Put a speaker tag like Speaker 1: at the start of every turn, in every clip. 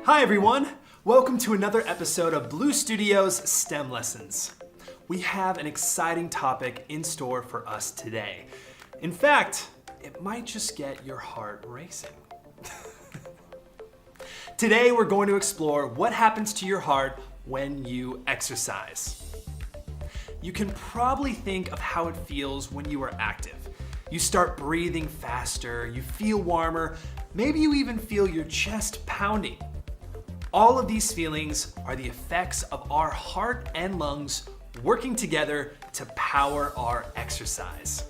Speaker 1: Hi everyone! Welcome to another episode of Blue Studio's STEM Lessons. We have an exciting topic in store for us today. In fact, it might just get your heart racing. Today we're going to explore what happens to your heart when you exercise. You can probably think of how it feels when you are active. You start breathing faster, you feel warmer, maybe you even feel your chest pounding. All of these feelings are the effects of our heart and lungs working together to power our exercise.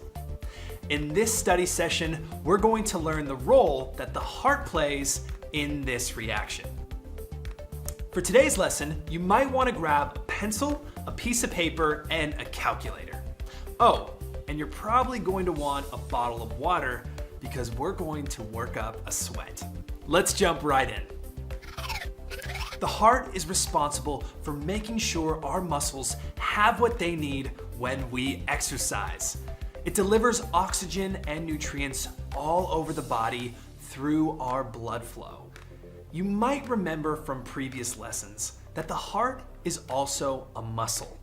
Speaker 1: In this study session, we're going to learn the role that the heart plays in this reaction. For today's lesson, you might want to grab a pencil, a piece of paper, and a calculator. Oh, and you're probably going to want a bottle of water because we're going to work up a sweat. Let's jump right in. The heart is responsible for making sure our muscles have what they need when we exercise. It delivers oxygen and nutrients all over the body through our blood flow. You might remember from previous lessons that the heart is also a muscle.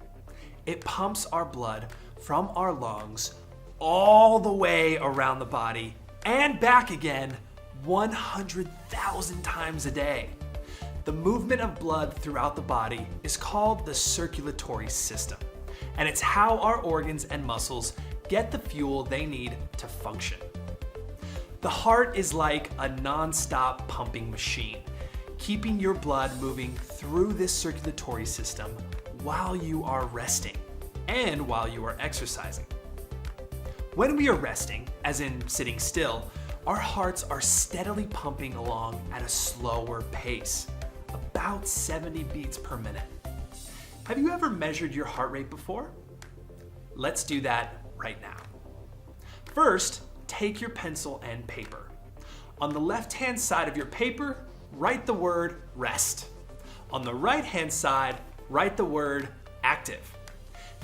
Speaker 1: It pumps our blood from our lungs all the way around the body and back again 100,000 times a day. The movement of blood throughout the body is called the circulatory system, and it's how our organs and muscles get the fuel they need to function. The heart is like a non-stop pumping machine, keeping your blood moving through this circulatory system while you are resting and while you are exercising. When we are resting, as in sitting still, our hearts are steadily pumping along at a slower pace, about 70 beats per minute. Have you ever measured your heart rate before? Let's do that right now. First, take your pencil and paper. On the left-hand side of your paper, write the word rest. On the right-hand side, write the word active.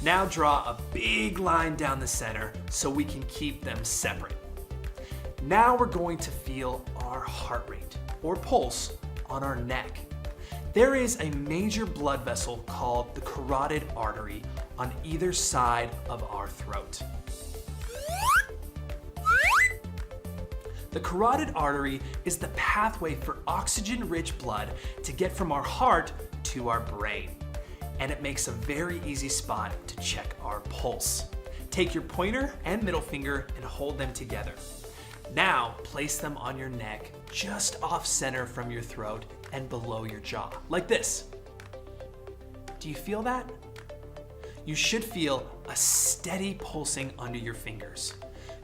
Speaker 1: Now draw a big line down the center so we can keep them separate. Now we're going to feel our heart rate, or pulse, on our neck. There is a major blood vessel called the carotid artery on either side of our throat. The carotid artery is the pathway for oxygen-rich blood to get from our heart to our brain, and it makes a very easy spot to check our pulse. Take your pointer and middle finger and hold them together. Now place them on your neck just off center from your throat and below your jaw, like this. Do you feel that? You should feel a steady pulsing under your fingers.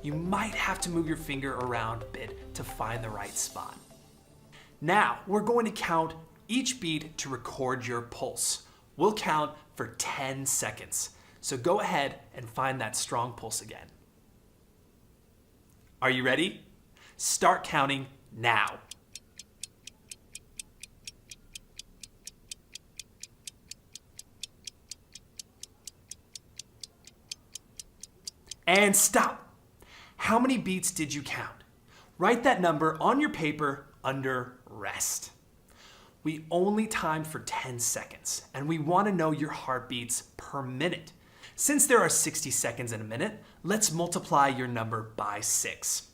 Speaker 1: You might have to move your finger around a bit to find the right spot. Now, we're going to count each beat to record your pulse. We'll count for 10 seconds. So go ahead and find that strong pulse again. Are you ready? Start counting now. And stop. How many beats did you count? Write that number on your paper under rest. We only timed for 10 seconds, and we want to know your heartbeats per minute. Since there are 60 seconds in a minute, let's multiply your number by 6.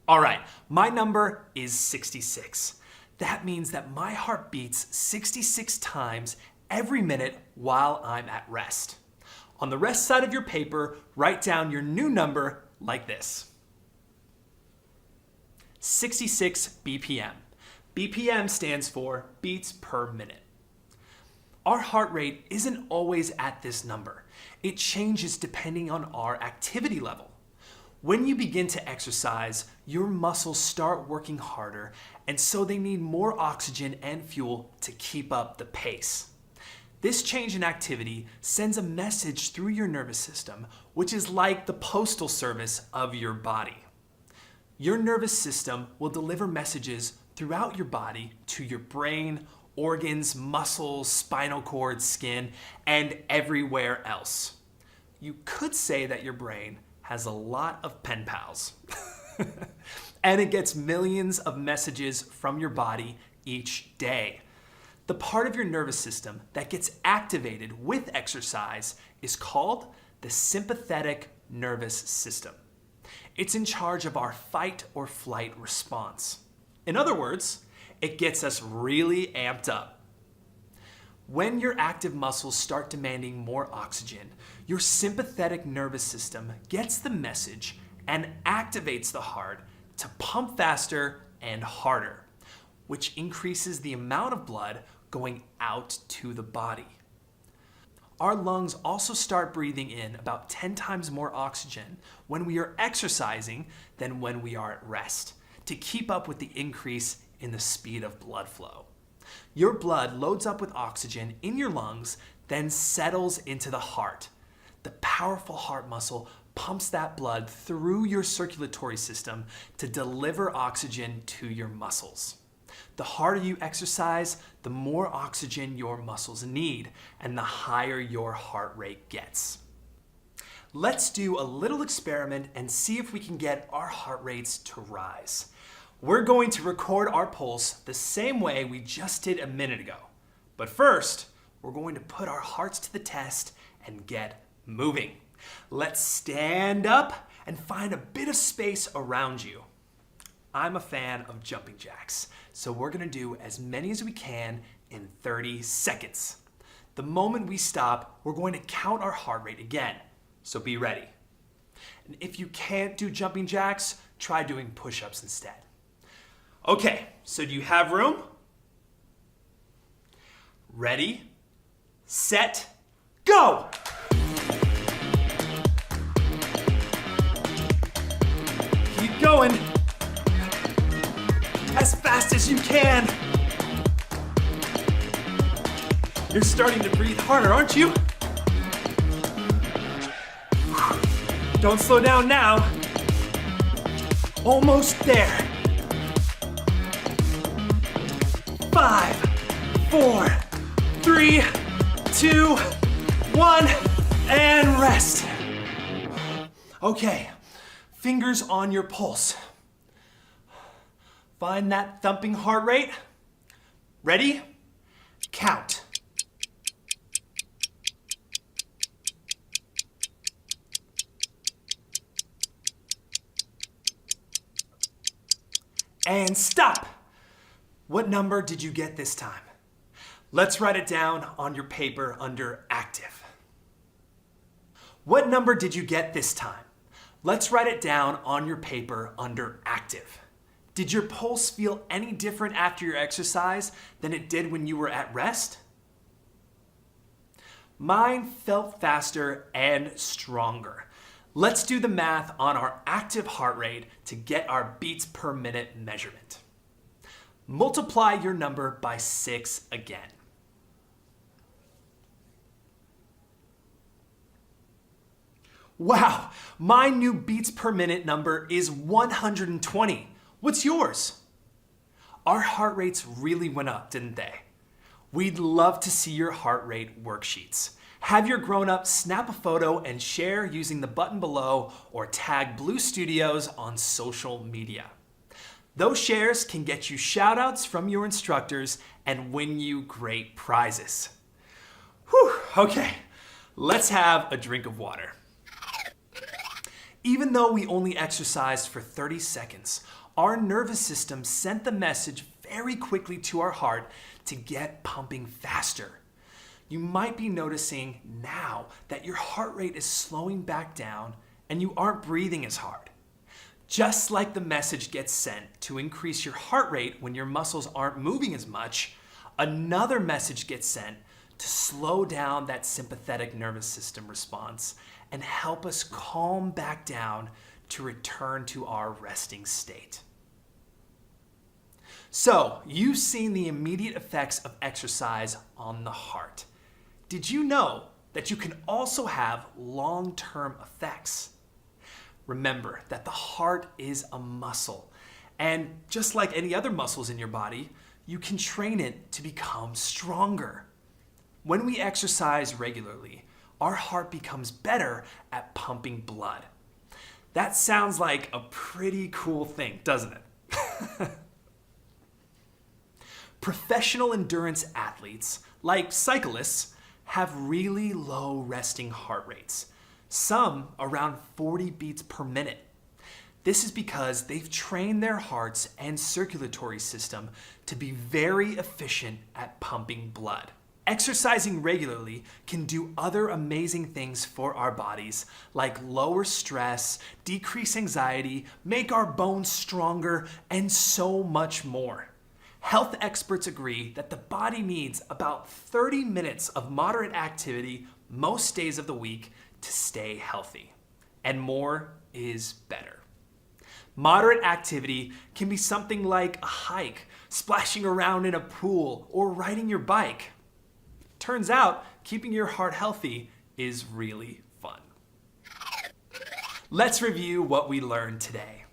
Speaker 1: All right, my number is 66. That means that my heart beats 66 times every minute while I'm at rest. On the rest side of your paper, write down your new number like this. 66 BPM. BPM stands for beats per minute. Our heart rate isn't always at this number. It changes depending on our activity level. When you begin to exercise, your muscles start working harder, and so they need more oxygen and fuel to keep up the pace. This change in activity sends a message through your nervous system, which is like the postal service of your body. Your nervous system will deliver messages throughout your body to your brain, organs, muscles, spinal cord, skin, and everywhere else. You could say that your brain has a lot of pen pals. and it gets millions of messages from your body each day. The part of your nervous system that gets activated with exercise is called the sympathetic nervous system. It's in charge of our fight or flight response. In other words, it gets us really amped up. When your active muscles start demanding more oxygen, your sympathetic nervous system gets the message and activates the heart to pump faster and harder, which increases the amount of blood going out to the body. Our lungs also start breathing in about 10 times more oxygen when we are exercising than when we are at rest, to keep up with the increase in the speed of blood flow. Your blood loads up with oxygen in your lungs, then settles into the heart. The powerful heart muscle pumps that blood through your circulatory system to deliver oxygen to your muscles. The harder you exercise, the more oxygen your muscles need, and the higher your heart rate gets. Let's do a little experiment and see if we can get our heart rates to rise. We're going to record our pulse the same way we just did a minute ago. But first, we're going to put our hearts to the test and get moving. Let's stand up and find a bit of space around you. I'm a fan of jumping jacks, so we're gonna do as many as we can in 30 seconds. The moment we stop, we're going to count our heart rate again, so be ready. And if you can't do jumping jacks, try doing push-ups instead. Okay, so do you have room? Ready, set, go! Keep going. As fast as you can. You're starting to breathe harder, aren't you? Don't slow down now. Almost there. 5, 4, 3, 2, 1, and rest. Okay, fingers on your pulse. Find that thumping heart rate. Ready? Count. And stop. What number did you get this time? Let's write it down on your paper under active. What number did you get this time? Let's write it down on your paper under active. Did your pulse feel any different after your exercise than it did when you were at rest? Mine felt faster and stronger. Let's do the math on our active heart rate to get our beats per minute measurement. Multiply your number by 6 again. Wow, my new beats per minute number is 120. What's yours? Our heart rates really went up, didn't they? We'd love to see your heart rate worksheets. Have your grown-up snap a photo and share using the button below or tag Blue Studios on social media. Those shares can get you shout-outs from your instructors and win you great prizes. Whew, okay, let's have a drink of water. Even though we only exercised for 30 seconds, our nervous system sent the message very quickly to our heart to get pumping faster. You might be noticing now that your heart rate is slowing back down and you aren't breathing as hard. Just like the message gets sent to increase your heart rate when your muscles aren't moving as much, another message gets sent to slow down that sympathetic nervous system response and help us calm back down to return to our resting state. So, you've seen the immediate effects of exercise on the heart. Did you know that you can also have long-term effects? Remember that the heart is a muscle, and just like any other muscles in your body, you can train it to become stronger. When we exercise regularly, our heart becomes better at pumping blood. That sounds like a pretty cool thing, doesn't it? Professional endurance athletes, like cyclists, have really low resting heart rates, some around 40 beats per minute. This is because they've trained their hearts and circulatory system to be very efficient at pumping blood. Exercising regularly can do other amazing things for our bodies, like lower stress, decrease anxiety, make our bones stronger, and so much more. Health experts agree that the body needs about 30 minutes of moderate activity most days of the week to stay healthy. And more is better. Moderate activity can be something like a hike, splashing around in a pool, or riding your bike. Turns out, keeping your heart healthy is really fun. Let's review what we learned today.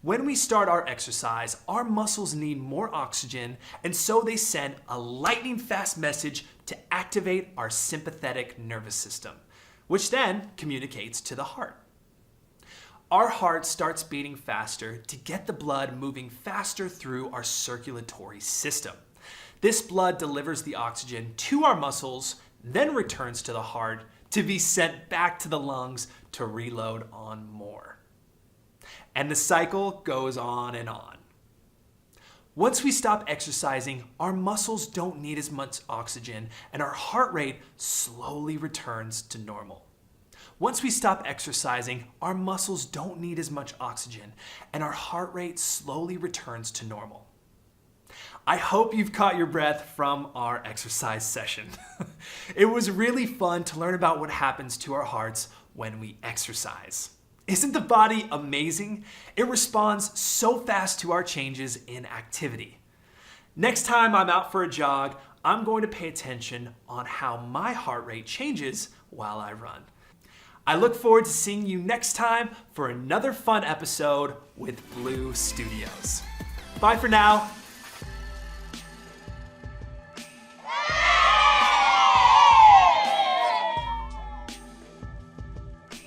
Speaker 1: When we start our exercise, our muscles need more oxygen, and so they send a lightning fast message to activate our sympathetic nervous system, which then communicates to the heart. Our heart starts beating faster to get the blood moving faster through our circulatory system. This blood delivers the oxygen to our muscles, then returns to the heart to be sent back to the lungs to reload on more. And the cycle goes on and on. Once we stop exercising, our muscles don't need as much oxygen and our heart rate slowly returns to normal. Once we stop exercising, our muscles don't need as much oxygen and our heart rate slowly returns to normal. I hope you've caught your breath from our exercise session. It was really fun to learn about what happens to our hearts when we exercise. Isn't the body amazing? It responds so fast to our changes in activity. Next time I'm out for a jog, I'm going to pay attention on how my heart rate changes while I run. I look forward to seeing you next time for another fun episode with Blue Studios. Bye for now.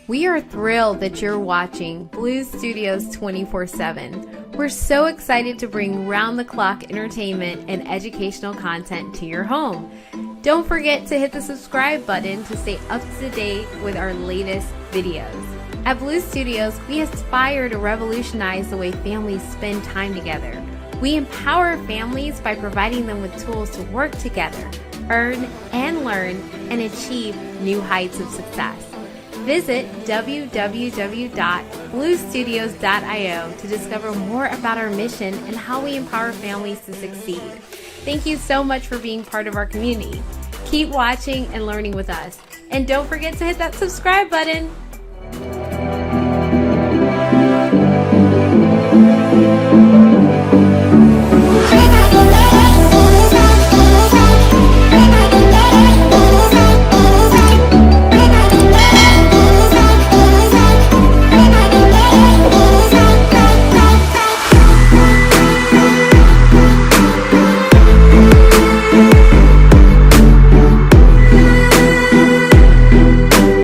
Speaker 2: We are thrilled that you're watching Blue Studios 24/7. We're so excited to bring round-the-clock entertainment and educational content to your home. Don't forget to hit the subscribe button to stay up to date with our latest videos. At Blue Studios, we aspire to revolutionize the way families spend time together. We empower families by providing them with tools to work together, earn and learn, and achieve new heights of success. Visit www.bluestudios.io to discover more about our mission and how we empower families to succeed. Thank you so much for being part of our community. Keep watching and learning with us. And don't forget to hit that subscribe button.